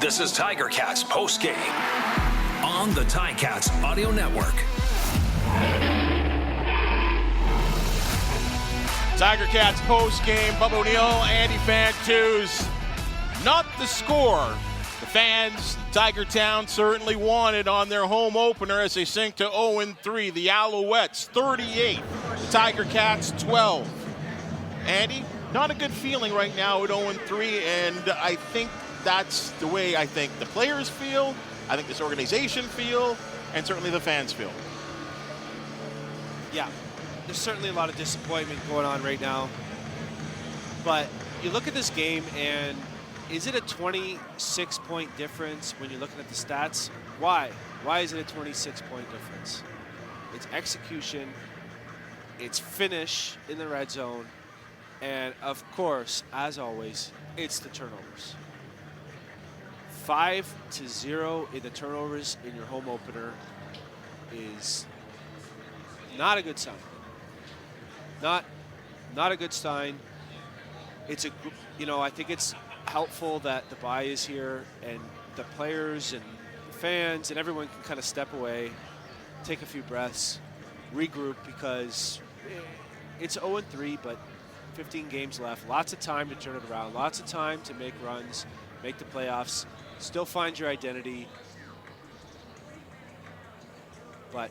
This is Tiger Cats Postgame on the Ticats Audio Network. Tiger Cats Postgame, Bubba O'Neill, Andy Fantuz. Not the score the fans, Tiger Town, certainly wanted on their home opener as they sink to 0-3. The Alouettes 38, the Tiger Cats 12. Andy, not a good feeling right now at 0-3, and I think that's the way I think the players feel, I think this organization feel, and certainly the fans feel. Yeah, there's certainly a lot of disappointment going on right now. But you look at this game, and is it a 26-point difference when you're looking at the stats? Why? Why is it a 26-point difference? It's execution, it's finish in the red zone, and of course, as always, it's the turnovers. 5-0 in the turnovers in your home opener is not a good sign. Not a good sign. It's I think it's helpful that the bye is here and the players and fans and everyone can kind of step away, take a few breaths, regroup, because it's 0-3, but 15 games left. Lots of time to turn it around. Lots of time to make runs, make the playoffs, still find your identity. But,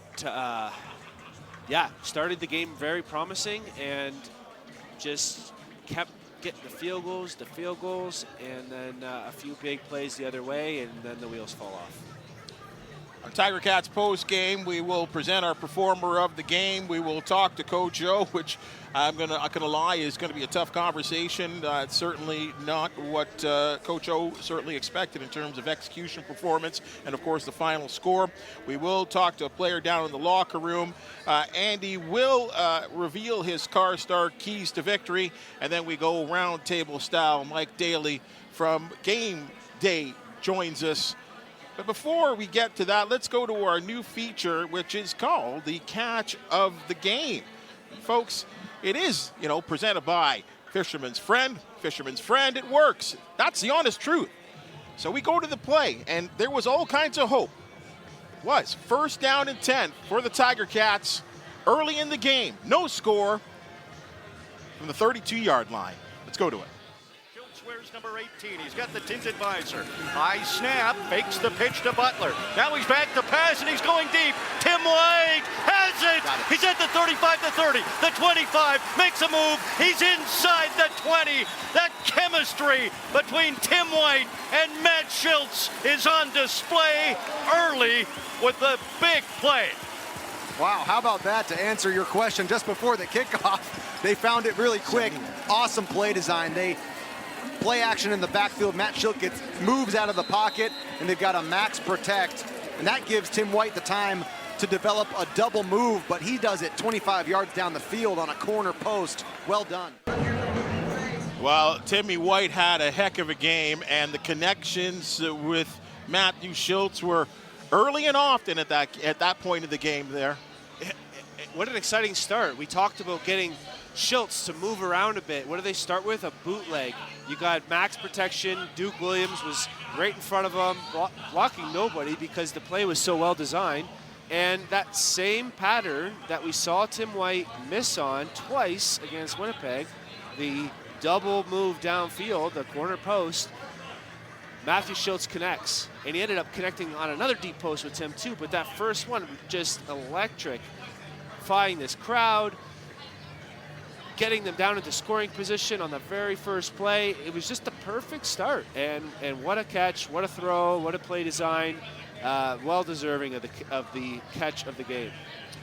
started the game very promising and just kept getting the field goals, and then a few big plays the other way, and then the wheels fall off. Our Tiger Cats post game, we will present our performer of the game. We will talk to Coach O, which I'm not gonna lie, is going to be a tough conversation. It's certainly not what Coach O certainly expected in terms of execution, performance, and of course the final score. We will talk to a player down in the locker room. Andy will reveal his car star keys to victory, and then we go round table style. Mike Daly from Game Day joins us. But before we get to that, let's go to our new feature, which is called the Catch of the Game. Folks, it is, presented by Fisherman's Friend. Fisherman's Friend, it works. That's the honest truth. So we go to the play, and there was all kinds of hope. It was first down and 10 for the Tiger Cats early in the game. No score from the 32-yard line. Let's go to it. Wears number 18. He's got the tinted visor. High snap, fakes the pitch to Butler. Now he's back to pass, and he's going deep. Tim White has it. He's at the 35, the 30, the 25, makes a move. He's inside the 20. That chemistry between Tim White and Matt Schultz is on display early with the big play. Wow, how about that to answer your question just before the kickoff? They found it really quick. Awesome play design. They play action in the backfield. Matt Schultz moves out of the pocket, and they've got a max protect. And that gives Tim White the time to develop a double move, but he does it 25 yards down the field on a corner post. Well done. Well, Timmy White had a heck of a game, and the connections with Matthew Schultz were early and often at that point of the game there. What an exciting start. We talked about getting Schultz to move around a bit. What do they start with? A bootleg. You got max protection. Duke Williams was right in front of him, blocking nobody because the play was so well designed. And that same pattern that we saw Tim White miss on twice against Winnipeg, the double move downfield, the corner post, Matthew Schultz connects. And he ended up connecting on another deep post with Tim too, but that first one, just electric. Defying this crowd, getting them down into scoring position on the very first play. It was just the perfect start, and what a catch, what a throw, what a play design. Well deserving of the catch of the game.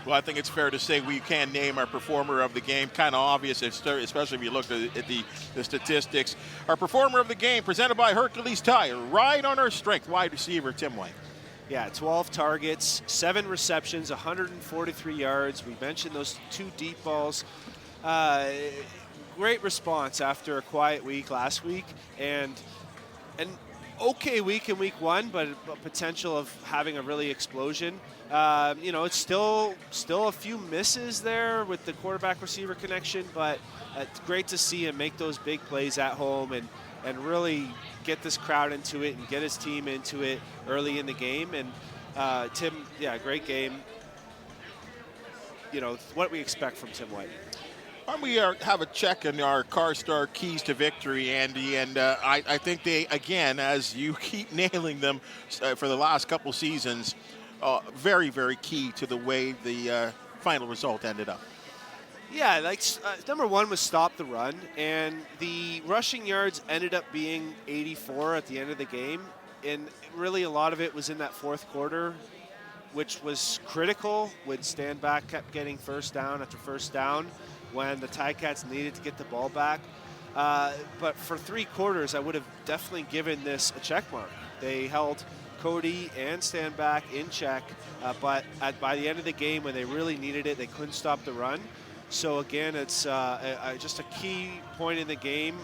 Well, I think it's fair to say we can name our performer of the game. Kind of obvious, especially if you look at the statistics. Our performer of the game, presented by Hercules Tire. Right on our strength, wide receiver Tim White. Yeah, 12 targets, 7 receptions, 143 yards. We mentioned those 2 deep balls. Great response after a quiet week last week, and an okay week in week 1, but a potential of having a really explosion. It's still a few misses there with the quarterback receiver connection, but it's great to see him make those big plays at home, and and really get this crowd into it and get his team into it early in the game. And Tim, great game. What we expect from Tim White. We have a check on our CarStar keys to victory, Andy, and I think they, again, as you keep nailing them for the last couple seasons, very, very key to the way the final result ended up. Yeah, number one was stop the run, and the rushing yards ended up being 84 at the end of the game, and really a lot of it was in that fourth quarter, which was critical when Stanback kept getting first down after first down, when the Ticats needed to get the ball back. But for 3 quarters, I would have definitely given this a check mark. They held Cody and Stanback in check, but by the end of the game, when they really needed it, they couldn't stop the run. So again, it's just a key point in the game,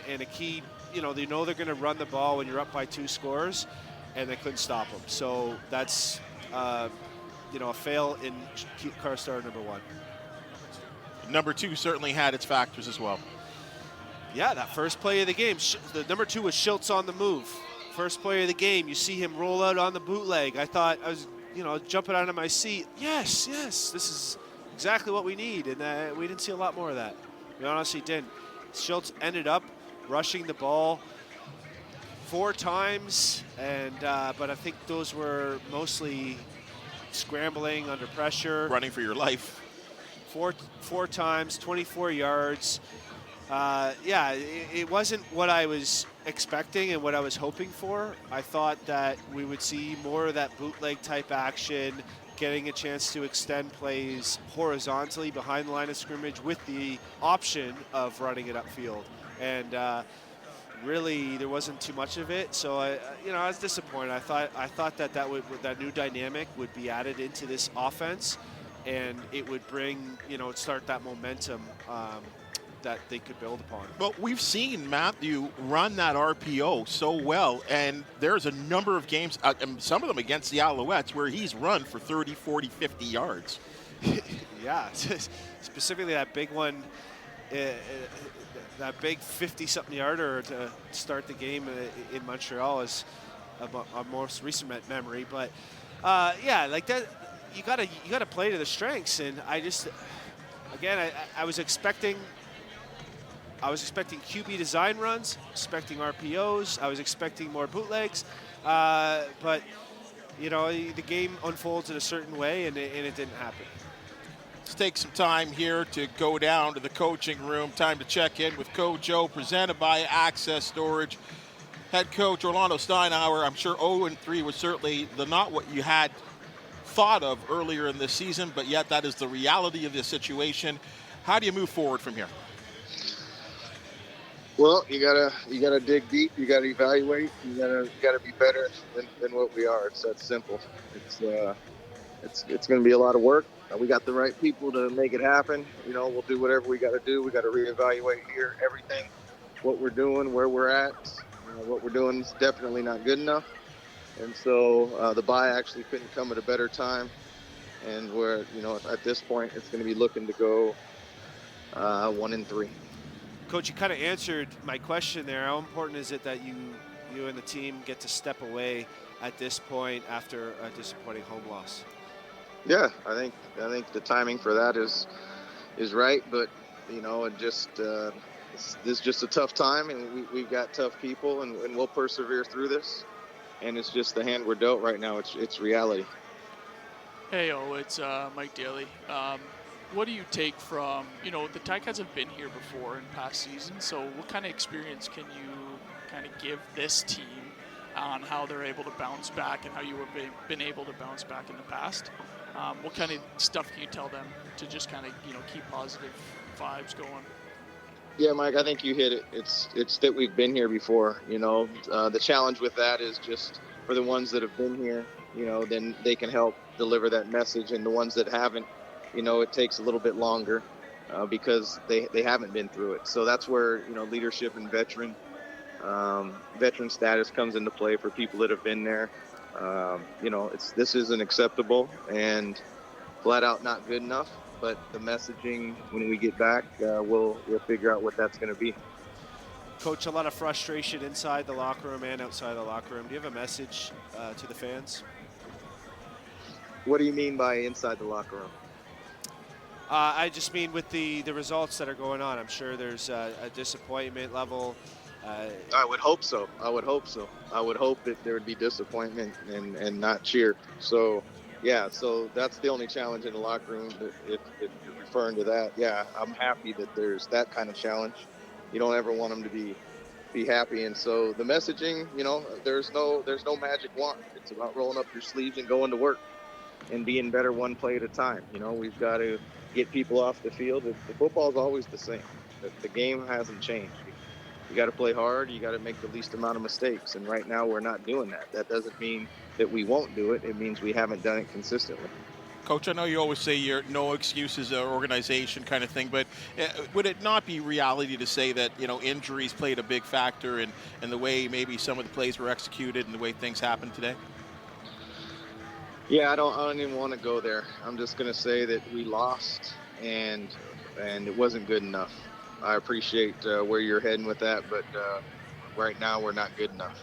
and a key, they're going to run the ball when you're up by 2 scores, and they couldn't stop them. So that's, a fail in CarStar number 1. Number 2 certainly had its factors as well. Yeah, that first play of the game. The number 2 was Schultz on the move. First play of the game, you see him roll out on the bootleg. I thought, I was, jumping out of my seat. Yes, this is exactly what we need. And we didn't see a lot more of that. We honestly didn't. Schultz ended up rushing the ball 4 times, but I think those were mostly scrambling under pressure. Running for your life. Four times, 24 yards. It wasn't what I was expecting and what I was hoping for. I thought that we would see more of that bootleg type action, getting a chance to extend plays horizontally behind the line of scrimmage with the option of running it upfield. And really, there wasn't too much of it. So I was disappointed. I thought that new dynamic would be added into this offense, and it would bring, start that momentum that they could build upon. Well, we've seen Matthew run that RPO so well, and there's a number of games, and some of them against the Alouettes, where he's run for 30, 40, 50 yards. Yeah, specifically that big one, that big 50-something yarder to start the game in Montreal is a most recent memory. But like that, you gotta play to the strengths. And I just, again, I was expecting QB design runs, expecting RPOs, I was expecting more bootlegs, but the game unfolds in a certain way, and it didn't happen. Let's take some time here to go down to the coaching room. Time to check in with Coach O, presented by Access Storage. Head coach Orlando Steinauer, I'm sure 0-3 was certainly not what you had thought of earlier in this season, but yet that is the reality of the situation. How do you move forward from here? Well, you gotta dig deep. You gotta evaluate. You gotta be better than what we are. It's that simple. It's going to be a lot of work. We got the right people to make it happen. We'll do whatever we got to do. We got to reevaluate here everything, what we're doing, where we're at. What we're doing is definitely not good enough. And so the bye actually couldn't come at a better time. And we're, at this point, it's going to be looking to go 1-3. Coach, you kind of answered my question there. How important is it that you and the team get to step away at this point after a disappointing home loss? Yeah, I think the timing for that is right, but this is just a tough time, and we've got tough people, and we'll persevere through this. And it's just the hand we're dealt right now. It's reality. Hey, it's Mike Daly. What do you take from, the Ticats have been here before in past seasons, so what kind of experience can you kind of give this team on how they're able to bounce back and how you have been able to bounce back in the past? What kind of stuff can you tell them to just kind of, keep positive vibes going? Yeah, Mike, I think you hit it. It's that we've been here before. The challenge with that is just for the ones that have been here, then they can help deliver that message. And the ones that haven't, it takes a little bit longer because they haven't been through it. So that's where, leadership and veteran status comes into play for people that have been there. This isn't acceptable and flat out not good enough. But the messaging, when we get back, we'll figure out what that's going to be. Coach, a lot of frustration inside the locker room and outside the locker room. Do you have a message to the fans? What do you mean by inside the locker room? I just mean with the results that are going on. I'm sure there's a disappointment level. I would hope so. I would hope that there would be disappointment and not cheer. So, yeah, so that's the only challenge in the locker room. If you're referring to that, yeah, I'm happy that there's that kind of challenge. You don't ever want them to be happy. And so the messaging, there's no magic wand. It's about rolling up your sleeves and going to work and being better one play at a time. We've got to get people off the field. The football is always the same. The game hasn't changed. You got to play hard. You got to make the least amount of mistakes. And right now we're not doing that. That doesn't mean that we won't do it. It means we haven't done it consistently. Coach, I know you always say you're no excuses organization kind of thing, but would it not be reality to say that, injuries played a big factor in the way maybe some of the plays were executed and the way things happened today? Yeah, I don't even want to go there. I'm just going to say that we lost and it wasn't good enough. I appreciate where you're heading with that, but right now we're not good enough.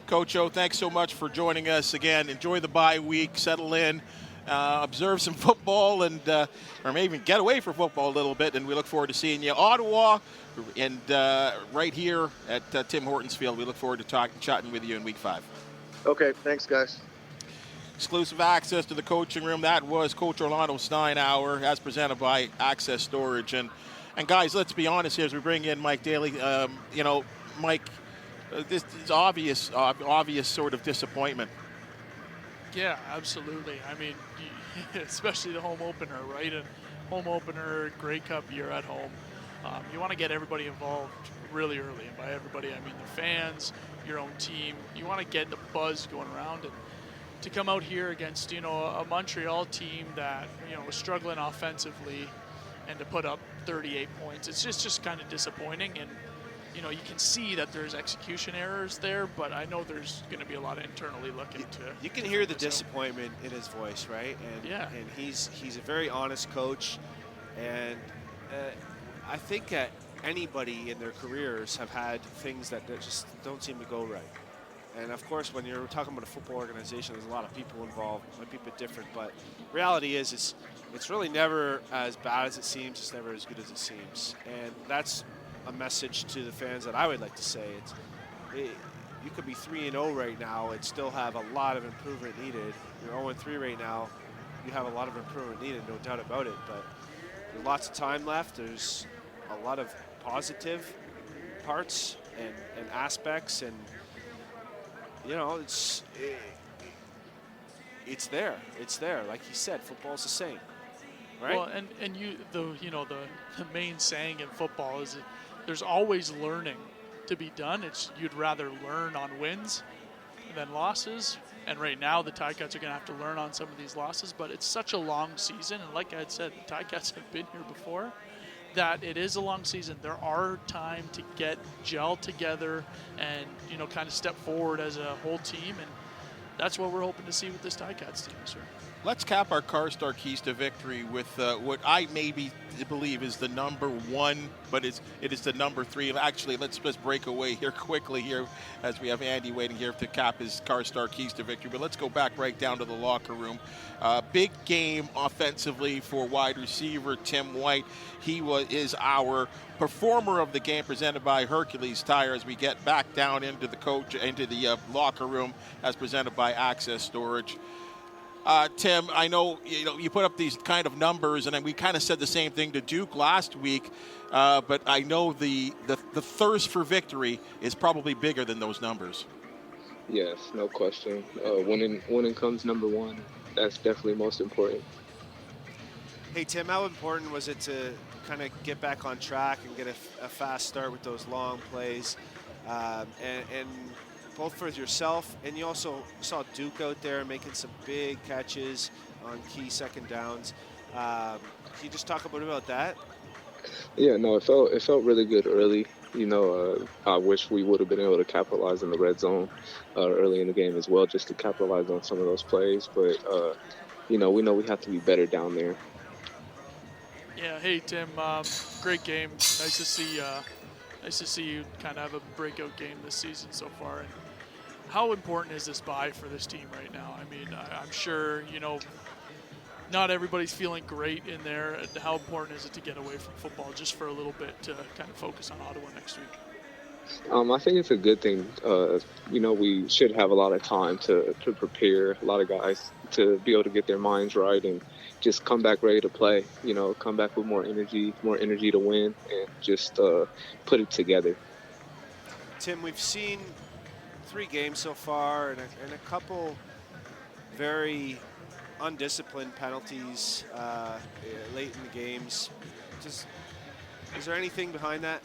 Coach O, thanks so much for joining us again. Enjoy the bye week, settle in, observe some football, and or maybe even get away from football a little bit, and we look forward to seeing you. Ottawa, and right here at Tim Hortons Field. We look forward to chatting with you in Week 5. Okay, thanks, guys. Exclusive access to the coaching room. That was Coach Orlando's 9 Hour, as presented by Access Storage. And guys, let's be honest here as we bring in Mike Daly. Mike, this is obvious sort of disappointment. Yeah, absolutely. I mean, especially the home opener, right? And home opener, Grey Cup, you're at home. You want to get everybody involved really early. And by everybody, I mean the fans, your own team. You want to get the buzz going around. And to come out here against, a Montreal team that, was struggling offensively and to put up 38 points, it's just kind of disappointing. And, you can see that there's execution errors there, but I know there's going to be a lot of internally looking to. You can hear the disappointment in his voice, right? And, yeah. And he's a very honest coach. And I think that anybody in their careers have had things that just don't seem to go right. And of course, when you're talking about a football organization, there's a lot of people involved. It might be a bit different, but reality is it's really never as bad as it seems. It's never as good as it seems. And that's a message to the fans that I would like to say. You could be 3-0 right now and still have a lot of improvement needed. You're 0-3 right now. You have a lot of improvement needed, no doubt about it. But there's lots of time left. There's a lot of positive parts and aspects, and it's there. It's there. Like he said, football's the same, right? Well, and the main saying in football is that there's always learning to be done. You'd rather learn on wins than losses. And right now, the Ticats are going to have to learn on some of these losses. But it's such a long season, and like I had said, the Ticats have been here before. That it is a long season. There are time to get gel together and kind of step forward as a whole team, and that's what we're hoping to see with this Ticats team, sir. Let's cap our Carstar keys to victory with what I maybe believe is the number 1, but it is the number 3. Actually, let's break away here quickly here as we have Andy waiting here to cap his Carstar keys to victory. But let's go back right down to the locker room. Big game offensively for wide receiver Tim White. He is our performer of the game, presented by Hercules Tire, as we get back down into the locker room, as presented by Access Storage. Tim, I know you put up these kind of numbers, and we kind of said the same thing to Duke last week. But I know the thirst for victory is probably bigger than those numbers. Yes, no question. Winning comes number 1. That's definitely most important. Hey Tim, how important was it to kind of get back on track and get a fast start with those long plays, and both for yourself, and you also saw Duke out there making some big catches on key second downs. Can you just talk a bit about that? Yeah, no, it felt really good early. I wish we would have been able to capitalize in the red zone early in the game as well, just to capitalize on some of those plays. But we know we have to be better down there. Yeah. Hey Tim, great game. Nice to see Nice to see you kind of have a breakout game this season so far. And how important is this bye for this team right now? I mean, I'm sure, not everybody's feeling great in there. How important is it to get away from football just for a little bit to kind of focus on Ottawa next week? I think it's a good thing. We should have a lot of time to prepare, a lot of guys to be able to get their minds right and just come back ready to play, come back with more energy to win, and just put it together. Tim, we've seen 3 games so far and a couple very undisciplined penalties late in the games. Is there anything behind that?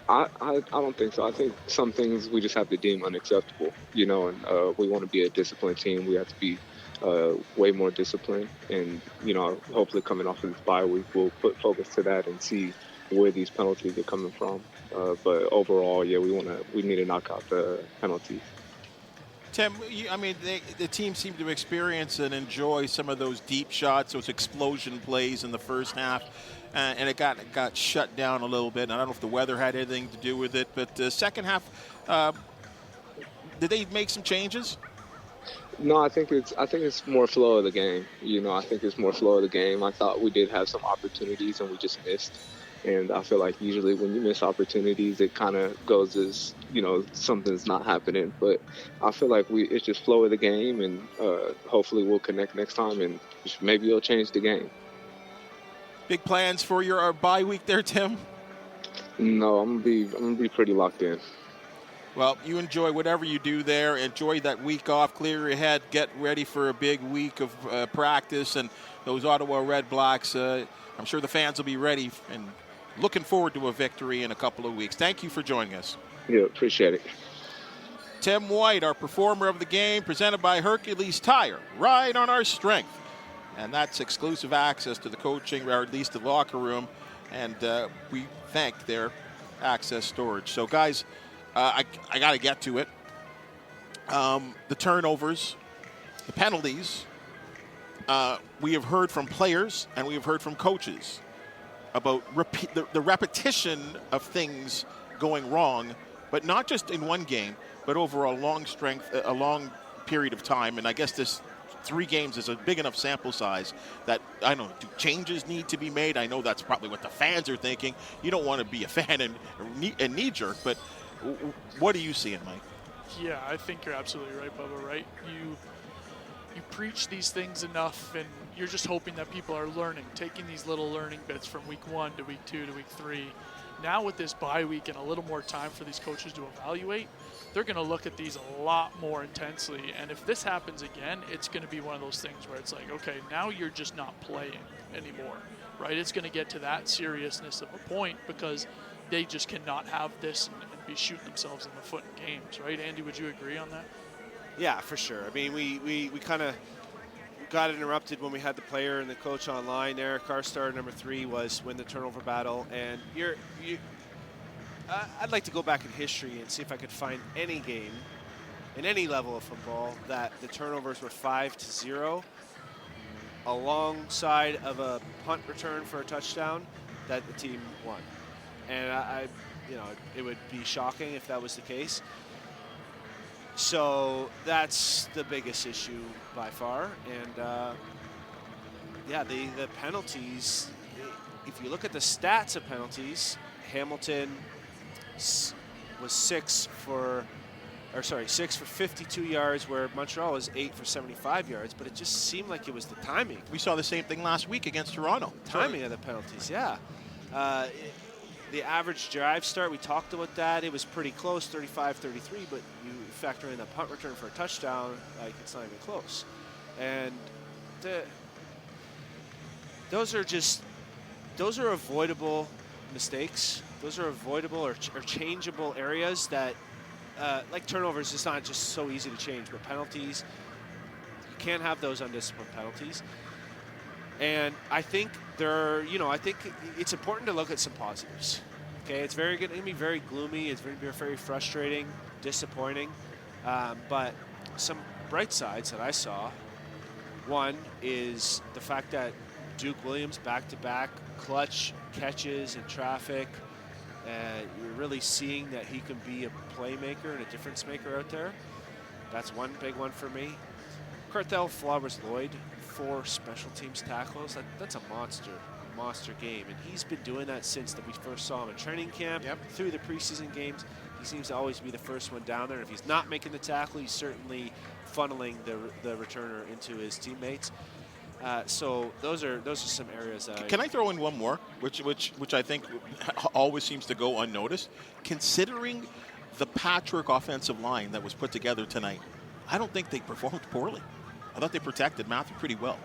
I don't think so. I think some things we just have to deem unacceptable, and we want to be a disciplined team. We have to be way more disciplined, and hopefully coming off of this bye week, we'll put focus to that and see where these penalties are coming from. But overall, yeah, we need to knock out the penalties. Tim, the team seemed to experience and enjoy some of those deep shots, those explosion plays in the first half, and it got shut down a little bit. And I don't know if the weather had anything to do with it, but the second half, did they make some changes? No, I think it's more flow of the game. I think it's more flow of the game. I thought we did have some opportunities and we just missed. And I feel like usually when you miss opportunities, it kind of goes as, something's not happening. But I feel like it's just flow of the game, and hopefully we'll connect next time, and maybe it'll change the game. Big plans for your bye week there, Tim? No, I'm gonna be pretty locked in. Well, you enjoy whatever you do there. Enjoy that week off. Clear your head. Get ready for a big week of practice. And those Ottawa Red Blacks, I'm sure the fans will be ready and looking forward to a victory in a couple of weeks. Thank you for joining us. Yeah, appreciate it. Tim White, our performer of the game, presented by Hercules Tire. Ride on our strength. And that's exclusive access to the coaching, or at least the locker room. And we thank their access storage. So, guys, I got to get to it. The turnovers, the penalties. We have heard from players and we have heard from coaches about the repetition of things going wrong, but not just in one game, but over a long period of time. And I guess this 3 games is a big enough sample size that, I don't know, do changes need to be made? I know that's probably what the fans are thinking. You don't want to be a fan and knee-jerk, but what are you seeing, Mike? Yeah, I think you're absolutely right, Bubba, right? You preach these things enough, and you're just hoping that people are learning, taking these little learning bits from week 1 to week 2 to week 3. Now with this bye week and a little more time for these coaches to evaluate, they're going to look at these a lot more intensely. And if this happens again, it's going to be one of those things where it's like, okay, now you're just not playing anymore, right? It's going to get to that seriousness of a point because they just cannot have this and be shooting themselves in the foot in games, right? Andy, would you agree on that? Yeah, for sure. I mean, we kind of got interrupted when we had the player and the coach online there. Car star number 3 was win the turnover battle. And I'd like to go back in history and see if I could find any game in any level of football that the turnovers were 5-0 alongside of a punt return for a touchdown that the team won. And it would be shocking if that was the case. So that's the biggest issue by far. And the penalties, if you look at the stats of penalties, Hamilton was 6 for 52 yards, where Montreal was 8 for 75 yards, but it just seemed like it was the timing. We saw the same thing last week against Toronto. Timing of the penalties, yeah. The average drive start, we talked about that. It was pretty close, 35-33, but you factor in the punt return for a touchdown, like it's not even close. And those are avoidable mistakes. Those are avoidable or changeable areas that, like turnovers, it's not just so easy to change, but penalties, you can't have those undisciplined penalties. And I think I think it's important to look at some positives. Okay, it's going to be very gloomy. It's going to be very frustrating, disappointing. But some bright sides that I saw. One is the fact that Duke Williams back-to-back clutch catches in traffic. And you're really seeing that he can be a playmaker and a difference maker out there. That's one big one for me. Carthel Flowers-Lloyd, 4 special teams tackles. That's a monster game. And he's been doing that since we first saw him in training camp, through the preseason games. He seems to always be the first one down there. If he's not making the tackle, he's certainly funneling the returner into his teammates. So those are some areas that Can I throw in one more, which I think always seems to go unnoticed? Considering the patchwork offensive line that was put together tonight, I don't think they performed poorly. I thought they protected Matthew pretty well.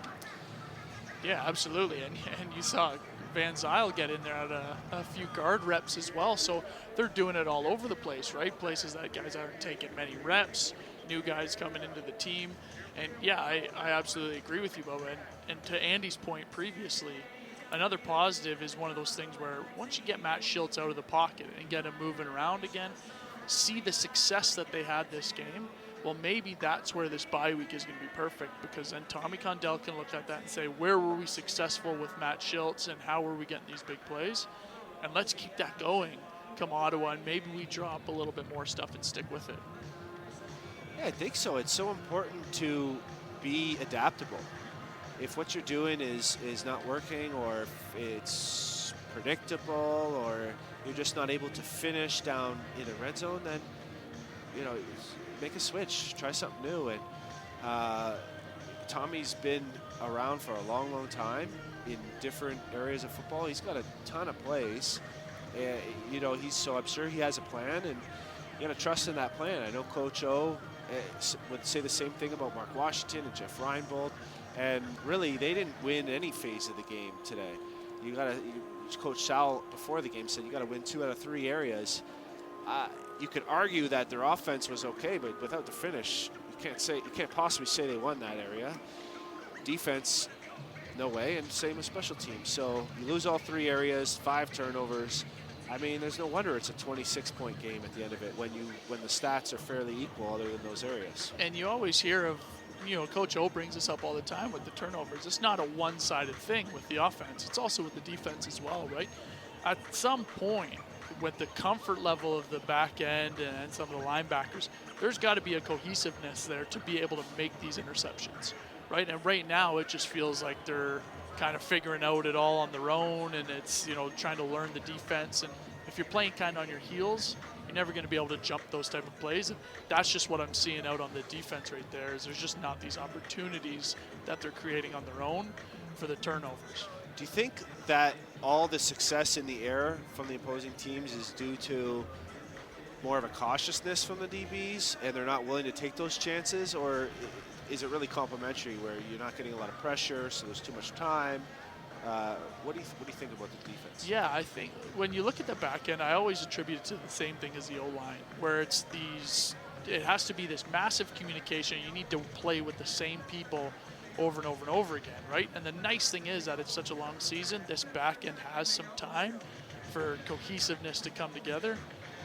Yeah, absolutely. And you saw Van Zyl get in there at a few guard reps as well. So they're doing it all over the place, right? Places that guys aren't taking many reps, new guys coming into the team. And yeah, I absolutely agree with you, Bubba. And to Andy's point previously, another positive is one of those things where once you get Matt Schiltz out of the pocket and get him moving around again, see the success that they had this game, well, maybe that's where this bye week is going to be perfect, because then Tommy Condell can look at that and say, where were we successful with Matt Schiltz and how were we getting these big plays? And let's keep that going come Ottawa, and maybe we drop a little bit more stuff and stick with it. Yeah, I think so. It's so important to be adaptable. If what you're doing is not working, or if it's predictable, or you're just not able to finish down in the red zone, then, make a switch, try something new. And Tommy's been around for a long, long time in different areas of football. He's got a ton of plays. So I'm sure he has a plan, and you got to trust in that plan. I know Coach O would say the same thing about Mark Washington and Jeff Reinbold, and really they didn't win any phase of the game today. Coach Sal before the game said you got to win 2 out of 3 areas. You could argue that their offense was okay, but without the finish, you can't possibly say they won that area. Defense, no way, and same with special teams. So you lose all 3 areas, 5 turnovers. I mean, there's no wonder it's a 26-point game at the end of it when the stats are fairly equal other than those areas. And you always hear of, Coach O brings this up all the time with the turnovers. It's not a one-sided thing with the offense. It's also with the defense as well, right? At some point, with the comfort level of the back end and some of the linebackers, there's got to be a cohesiveness there to be able to make these interceptions, right? And right now, it just feels like they're kind of figuring out it all on their own, and it's, trying to learn the defense. And if you're playing kind of on your heels, you're never going to be able to jump those type of plays. And that's just what I'm seeing out on the defense right there, is there's just not these opportunities that they're creating on their own for the turnovers. Do you think that all the success in the air from the opposing teams is due to more of a cautiousness from the DBs and they're not willing to take those chances, or is it really complementary where you're not getting a lot of pressure, so there's too much time? What do you think about the defense? Yeah, I think when you look at the back end, I always attribute it to the same thing as the O-line, where it has to be this massive communication. You need to play with the same people over and over and over again, right? And the nice thing is that it's such a long season, this back end has some time for cohesiveness to come together,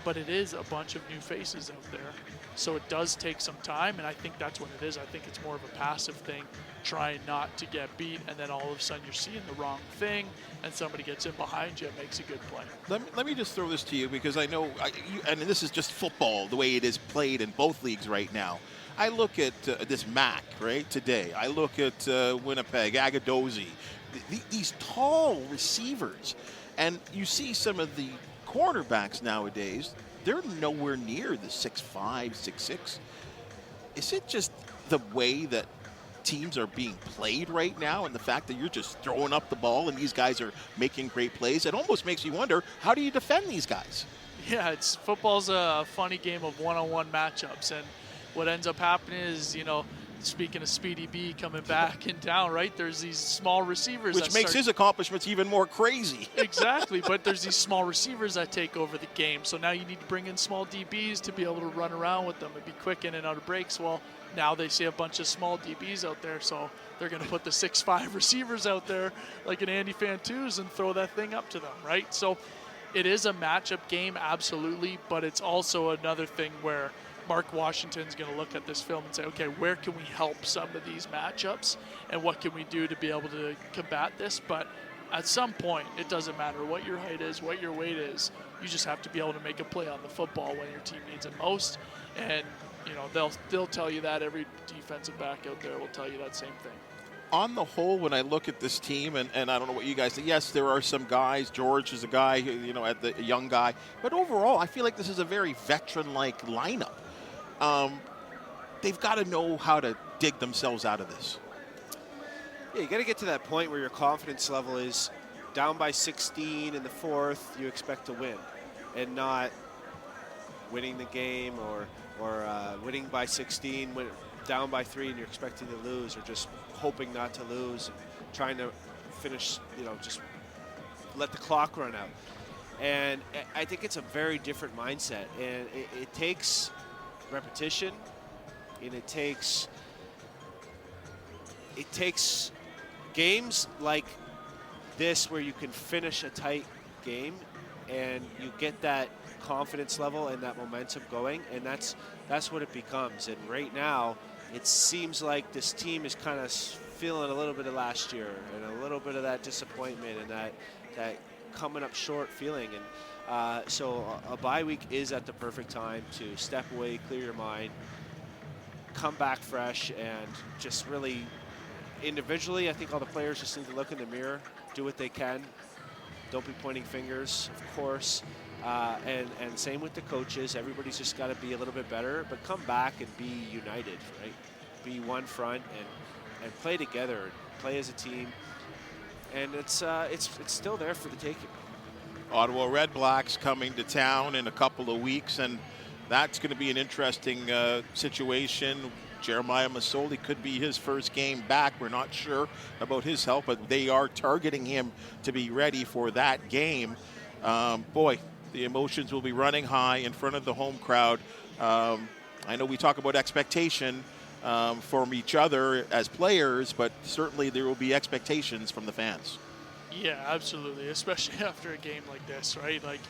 but it is a bunch of new faces out there. So it does take some time, and I think that's what it is. I think it's more of a passive thing, trying not to get beat, and then all of a sudden you're seeing the wrong thing, and somebody gets in behind you and makes a good play. Let me just throw this to you, because I know, and this is just football, the way it is played in both leagues right now. I look at this MAC, right, today. I look at Winnipeg, Agadozi, these tall receivers. And you see some of the cornerbacks nowadays, they're nowhere near the 6'5", 6'6". Is it just the way that teams are being played right now, and the fact that you're just throwing up the ball and these guys are making great plays? It almost makes you wonder, how do you defend these guys? Yeah, football's a funny game of one-on-one matchups, and what ends up happening is, speaking of Speedy B coming back in town, right, there's these small receivers. Which makes his accomplishments even more crazy. Exactly, but there's these small receivers that take over the game. So now you need to bring in small DBs to be able to run around with them and be quick in and out of breaks. Well, now they see a bunch of small DBs out there, so they're going to put the 6'5" receivers out there like an Andy Fantuz and throw that thing up to them, right? So it is a matchup game, absolutely, but it's also another thing where Mark Washington's going to look at this film and say, okay, where can we help some of these matchups, and what can we do to be able to combat this? But at some point, it doesn't matter what your height is, what your weight is. You just have to be able to make a play on the football when your team needs it most. And, you know, they'll tell you that. Every defensive back out there will tell you that same thing. On the whole, when I look at this team, and I don't know what you guys think, yes, there are some guys. George is a guy, you know, at the young guy. But overall, I feel like this is a very veteran-like lineup. They've got to know how to dig themselves out of this. Yeah, you got to get to that point where your confidence level is down by 16 in the fourth, you expect to win, and not winning the game or winning by 16, down by 3, and you're expecting to lose, or just hoping not to lose, and trying to finish, you know, just let the clock run out. And I think it's a very different mindset, and it takes repetition, and it takes games like this where you can finish a tight game and you get that confidence level and that momentum going, and that's what it becomes. And right now, it seems like this team is kind of feeling a little bit of last year and a little bit of that disappointment and that coming up short feeling. And so a bye week is at the perfect time to step away, clear your mind, come back fresh, and just really individually, I think all the players just need to look in the mirror, do what they can. Don't be pointing fingers, of course. And same with the coaches. Everybody's just got to be a little bit better, but come back and be united, right? Be one front and play together, and play as a team. And it's still there for the taking. Ottawa Red Blacks coming to town in a couple of weeks, and that's going to be an interesting situation. Jeremiah Masoli could be his first game back. We're not sure about his health, but they are targeting him to be ready for that game. Boy, the emotions will be running high in front of the home crowd. I know we talk about expectation from each other as players, but certainly there will be expectations from the fans. Yeah, absolutely, especially after a game like this, right? Like,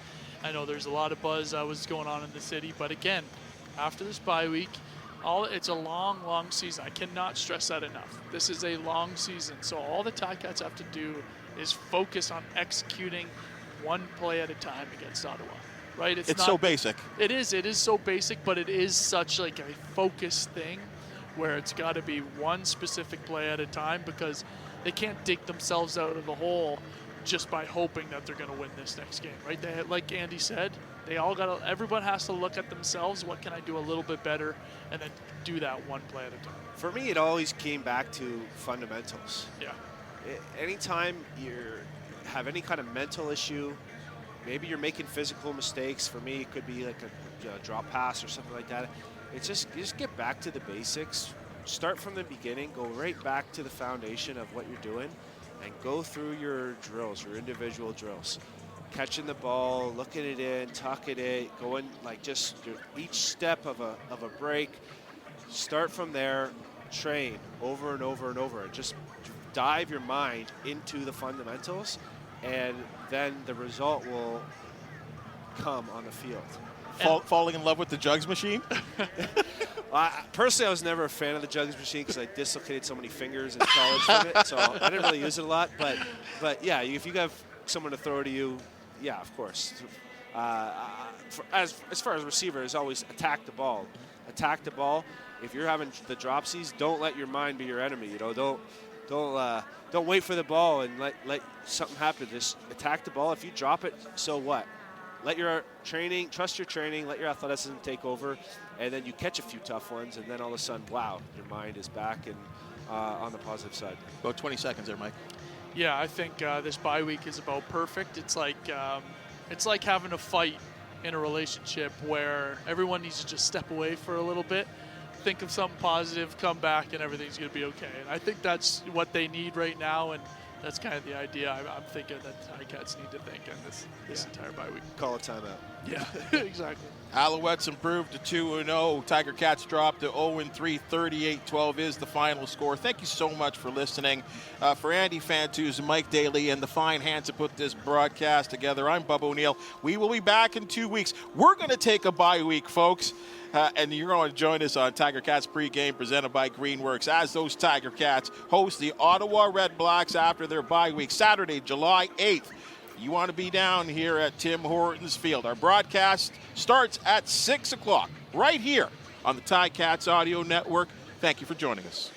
I know there's a lot of buzz that was going on in the city, but again, after this bye week, it's a long, long season. I cannot stress that enough. This is a long season, so all the Ticats have to do is focus on executing one play at a time against Ottawa, right? It's so basic. It is so basic, but it is such like a focused thing where it's got to be one specific play at a time, because they can't dig themselves out of the hole just by hoping that they're going to win this next game, right? They, like Andy said, everyone has to look at themselves. What can I do a little bit better? And then do that one play at a time. For me, it always came back to fundamentals. Yeah. Anytime you have any kind of mental issue, maybe you're making physical mistakes. For me, it could be like a drop pass or something like that. It's just, you just get back to the basics. Start from the beginning. Go right back to the foundation of what you're doing, and go through your drills, your individual drills. Catching the ball, looking it in, tucking it, going like just each step of a break. Start from there, train over and over and over, and just dive your mind into the fundamentals, and then the result will come on the field. Falling in love with the jugs machine? Personally, I was never a fan of the jugs machine because I dislocated so many fingers in college from it, so I didn't really use it a lot. But yeah, if you have someone to throw to you, yeah, of course. As far as receivers, always attack the ball. Attack the ball. If you're having the dropsies, don't let your mind be your enemy. You know, don't wait for the ball and let something happen. Just attack the ball. If you drop it, so what? Let your training, trust your training, let your athleticism take over, and then you catch a few tough ones, and then all of a sudden, wow, your mind is back and on the positive side. About 20 seconds there, Mike. Yeah, I think this bye week is about perfect. It's like having a fight in a relationship where everyone needs to just step away for a little bit, think of something positive, come back, and everything's going to be okay. And I think that's what they need right now, and that's kind of the idea I'm thinking that Ticats need to think in this entire bye week. Call a timeout. Yeah, exactly. Alouettes improved to 2-0. Tiger Cats dropped to 0-3. 38-12 is the final score. Thank you so much for listening. For Andy Fantuz and Mike Daly and the fine hands that put this broadcast together, I'm Bubba O'Neill. We will be back in 2 weeks. We're going to take a bye week, folks. And you're going to join us on Tiger Cats pregame presented by Greenworks as those Tiger Cats host the Ottawa Red Blacks after their bye week, Saturday, July 8th. You want to be down here at Tim Hortons Field. Our broadcast starts at 6 o'clock right here on the Ticats Audio Network. Thank you for joining us.